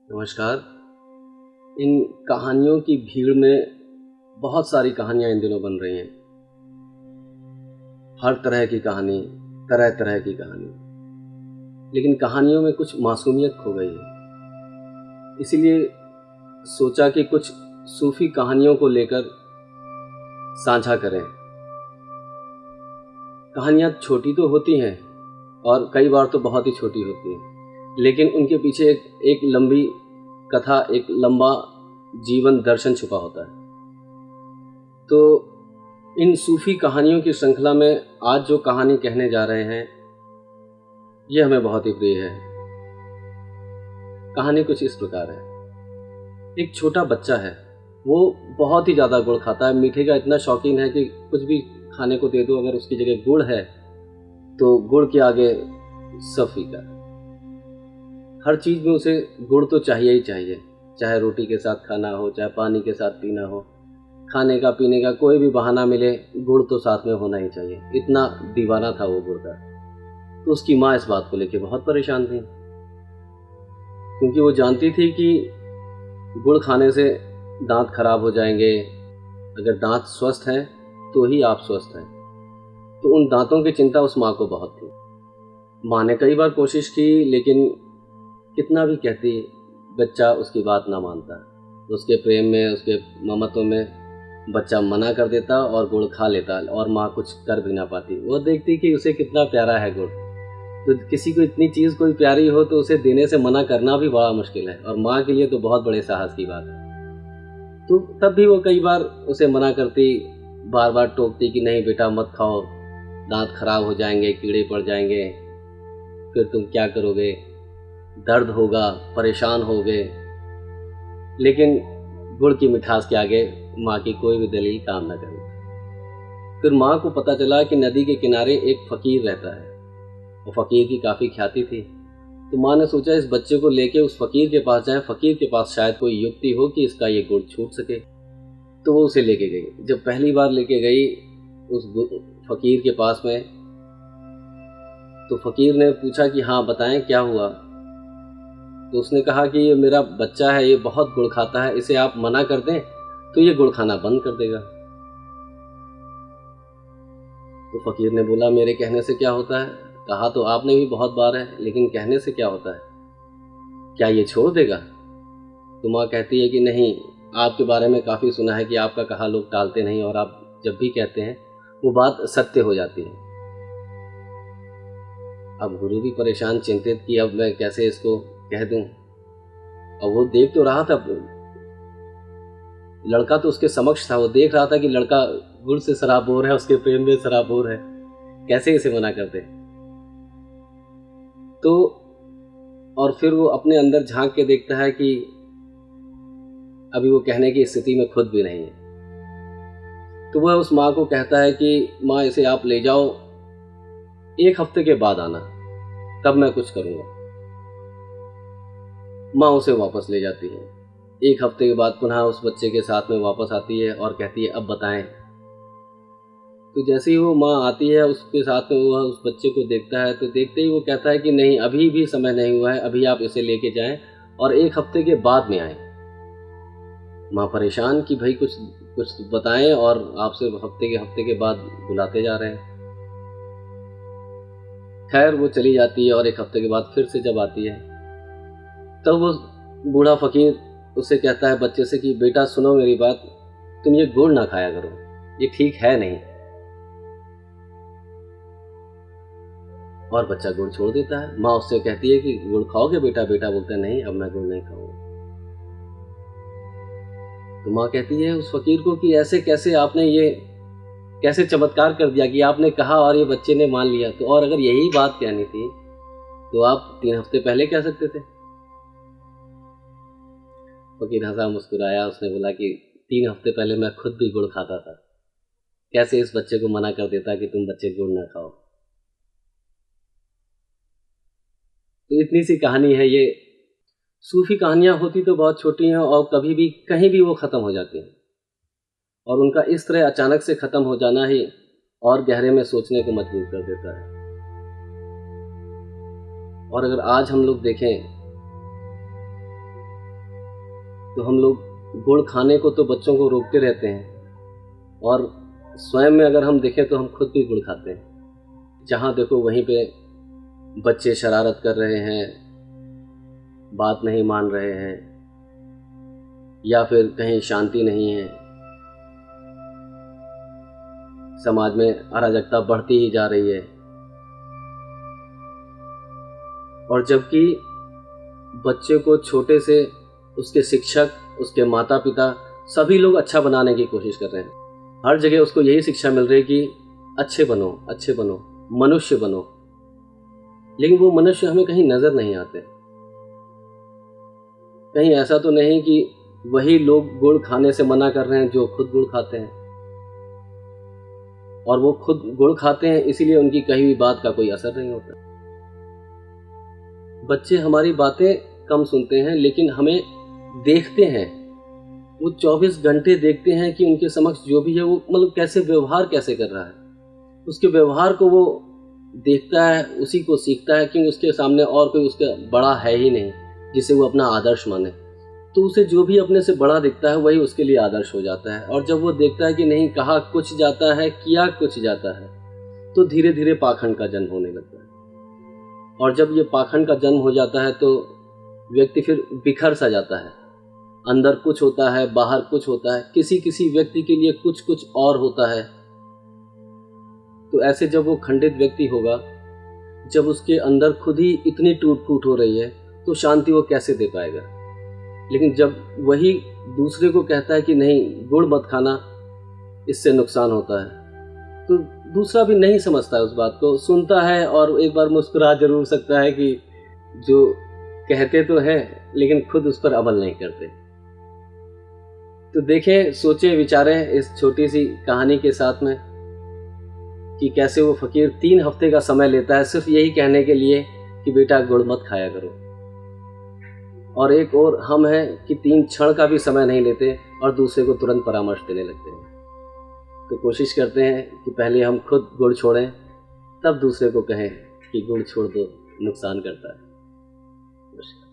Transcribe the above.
नमस्कार। इन कहानियों की भीड़ में बहुत सारी कहानियाँ इन दिनों बन रही हैं। हर तरह की कहानी, तरह तरह की कहानी, लेकिन कहानियों में कुछ मासूमियत खो गई है। इसीलिए सोचा कि कुछ सूफ़ी कहानियों को लेकर साझा करें। कहानियाँ छोटी तो होती हैं और कई बार तो बहुत ही छोटी होती हैं, लेकिन उनके पीछे एक लंबी कथा, एक लंबा जीवन दर्शन छुपा होता है। तो इन सूफ़ी कहानियों की श्रृंखला में आज जो कहानी कहने जा रहे हैं, ये हमें बहुत ही प्रिय है। कहानी कुछ इस प्रकार है। एक छोटा बच्चा है, वो बहुत ही ज़्यादा गुड़ खाता है, मीठे का इतना शौकीन है कि कुछ भी खाने को दे दो, अगर उसकी जगह गुड़ है तो गुड़ के आगे सब फीका। हर चीज़ में उसे गुड़ तो चाहिए ही चाहिए, चाहे रोटी के साथ खाना हो, चाहे पानी के साथ पीना हो, खाने का पीने का कोई भी बहाना मिले, गुड़ तो साथ में होना ही चाहिए। इतना दीवाना था वो गुड़ का। तो उसकी माँ इस बात को लेके बहुत परेशान थी, क्योंकि वो जानती थी कि गुड़ खाने से दांत खराब हो जाएंगे। अगर दांत स्वस्थ हैं तो ही आप स्वस्थ हैं। तो उन दांतों की चिंता उस माँ को बहुत थी। माँ ने कई बार कोशिश की, लेकिन कितना भी कहती, बच्चा उसकी बात ना मानता। उसके प्रेम में, उसके ममत्व में बच्चा मना कर देता और गुड़ खा लेता, और माँ कुछ कर भी ना पाती। वो देखती कि उसे कितना प्यारा है गुड़। तो किसी को इतनी चीज़ कोई प्यारी हो तो उसे देने से मना करना भी बड़ा मुश्किल है, और माँ के लिए तो बहुत बड़े साहस की बात है। तो तब भी वो कई बार उसे मना करती, बार बार टोकती कि नहीं बेटा मत खाओ, दांत खराब हो जाएंगे, कीड़े पड़ जाएंगे, फिर तुम क्या करोगे, दर्द होगा, परेशान होगे। लेकिन गुड़ की मिठास के आगे माँ की कोई भी दलील काम न करे। फिर माँ को पता चला कि नदी के किनारे एक फ़कीर रहता है, और फ़कीर की काफ़ी ख्याति थी। तो माँ ने सोचा इस बच्चे को लेके उस फ़कीर के पास जाएं, फ़कीर के पास शायद कोई युक्ति हो कि इसका ये गुड़ छूट सके। तो वो उसे लेके गई। जब पहली बार लेके गई उस फ़कीर के पास में, तो फ़कीर ने पूछा कि हाँ बताएं क्या हुआ। तो उसने कहा कि ये मेरा बच्चा है, ये बहुत गुड़ खाता है, इसे आप मना कर दें तो ये गुड़ खाना बंद कर देगा। तो फ़कीर ने बोला मेरे कहने से क्या होता है, कहा तो आपने भी बहुत बार है, लेकिन कहने से क्या होता है, क्या ये छोड़ देगा। तो माँ कहती है कि नहीं, आपके बारे में काफ़ी सुना है कि आपका कहा लोग टालते नहीं, और आप जब भी कहते हैं वो बात सत्य हो जाती है। अब गुरु भी परेशान, चिंतित कि अब मैं कैसे इसको कह दूं। और वो देख तो रहा था, लड़का तो उसके समक्ष था, वो देख रहा था कि लड़का गुड़ से सराबोर है, उसके प्रेम में सराबोर है, कैसे इसे मना करते। तो और फिर वो अपने अंदर झांक के देखता है कि अभी वो कहने की स्थिति में खुद भी नहीं है। तो वह उस माँ को कहता है कि माँ इसे आप ले जाओ, 1 हफ्ते के बाद आना, तब मैं कुछ करूँगा। माँ उसे वापस ले जाती है। 1 हफ्ते के बाद पुनः उस बच्चे के साथ में वापस आती है और कहती है अब बताएं। तो जैसे ही वो माँ आती है, उसके साथ में वह उस बच्चे को देखता है, तो देखते ही वो कहता है कि नहीं, अभी भी समय नहीं हुआ है, अभी आप इसे लेके जाएं और 1 हफ्ते के बाद में आएं। माँ परेशान कि भाई कुछ कुछ बताएं, और आपसे हफ्ते के बाद बुलाते जा रहे हैं। खैर वो चली जाती है, और 1 हफ्ते के बाद फिर से जब आती है, तब वो बूढ़ा फ़कीर उससे कहता है बच्चे से कि बेटा सुनो मेरी बात, तुम ये गुड़ ना खाया करो, ये ठीक है नहीं। और बच्चा गुड़ छोड़ देता है। माँ उससे कहती है कि गुड़ खाओगे बेटा, बेटा बोलता है नहीं, अब मैं गुड़ नहीं खाऊंगा। तो माँ कहती है उस फ़कीर को कि ऐसे कैसे, आपने ये कैसे चमत्कार कर दिया कि आपने कहा और ये बच्चे ने मान लिया। तो और अगर यही बात कहनी थी तो आप 3 हफ्ते पहले कह सकते थे। फ़कीर हंसा, मुस्कुराया, उसने बोला कि 3 हफ्ते पहले मैं खुद भी गुड़ खाता था, कैसे इस बच्चे को मना कर देता कि तुम बच्चे गुड़ ना खाओ। तो इतनी सी कहानी है ये। सूफ़ी कहानियाँ होती तो बहुत छोटी हैं, और कभी भी कहीं भी वो ख़त्म हो जाती हैं, और उनका इस तरह अचानक से ख़त्म हो जाना ही और गहरे में सोचने को मजबूर कर देता है। और अगर आज हम लोग देखें तो हम लोग गुड़ खाने को तो बच्चों को रोकते रहते हैं, और स्वयं में अगर हम देखें तो हम खुद भी गुड़ खाते हैं। जहाँ देखो वहीं पे बच्चे शरारत कर रहे हैं, बात नहीं मान रहे हैं, या फिर कहीं शांति नहीं है, समाज में अराजकता बढ़ती ही जा रही है। और जबकि बच्चे को छोटे से उसके शिक्षक, उसके माता पिता सभी लोग अच्छा बनाने की कोशिश कर रहे हैं। हर जगह उसको यही शिक्षा मिल रही है कि अच्छे बनो, अच्छे बनो, मनुष्य बनो। लेकिन वो मनुष्य हमें कहीं नजर नहीं आते। कहीं ऐसा तो नहीं कि वही लोग गुड़ खाने से मना कर रहे हैं जो खुद गुड़ खाते हैं, और वो खुद गुड़ खाते हैं इसीलिए उनकी कही हुई बात का कोई असर नहीं होता। बच्चे हमारी बातें कम सुनते हैं, लेकिन हमें देखते हैं। वो 24 घंटे देखते हैं कि उनके समक्ष जो भी है वो मतलब कैसे व्यवहार कैसे कर रहा है। उसके व्यवहार को वो देखता है, उसी को सीखता है, क्योंकि उसके सामने और कोई उसका बड़ा है ही नहीं जिसे वो अपना आदर्श माने। तो उसे जो भी अपने से बड़ा दिखता है वही उसके लिए आदर्श हो जाता है। और जब वो देखता है कि नहीं, कहा कुछ जाता है, किया कुछ जाता है, तो धीरे धीरे पाखंड का जन्म होने लगता है। और जब ये पाखंड का जन्म हो जाता है तो व्यक्ति फिर बिखर सा जाता है। अंदर कुछ होता है, बाहर कुछ होता है, किसी किसी व्यक्ति के लिए कुछ कुछ और होता है। तो ऐसे जब वो खंडित व्यक्ति होगा, जब उसके अंदर खुद ही इतनी टूट फूट हो रही है, तो शांति वो कैसे दे पाएगा। लेकिन जब वही दूसरे को कहता है कि नहीं, गुड़ मत खाना, इससे नुकसान होता है, तो दूसरा भी नहीं समझता है उस बात को, सुनता है और एक बार मुस्कुरा जरूर सकता है कि जो कहते तो हैं लेकिन खुद उस पर अमल नहीं करते। तो देखें, सोचें, विचारें इस छोटी सी कहानी के साथ में कि कैसे वो फकीर 3 हफ्ते का समय लेता है सिर्फ यही कहने के लिए कि बेटा गुड़ मत खाया करो। और एक और हम हैं कि 3 क्षण का भी समय नहीं लेते और दूसरे को तुरंत परामर्श देने लगते हैं। तो कोशिश करते हैं कि पहले हम खुद गुड़ छोड़ें, तब दूसरे को कहें कि गुड़ छोड़ दो, नुकसान करता है। नमस्कार।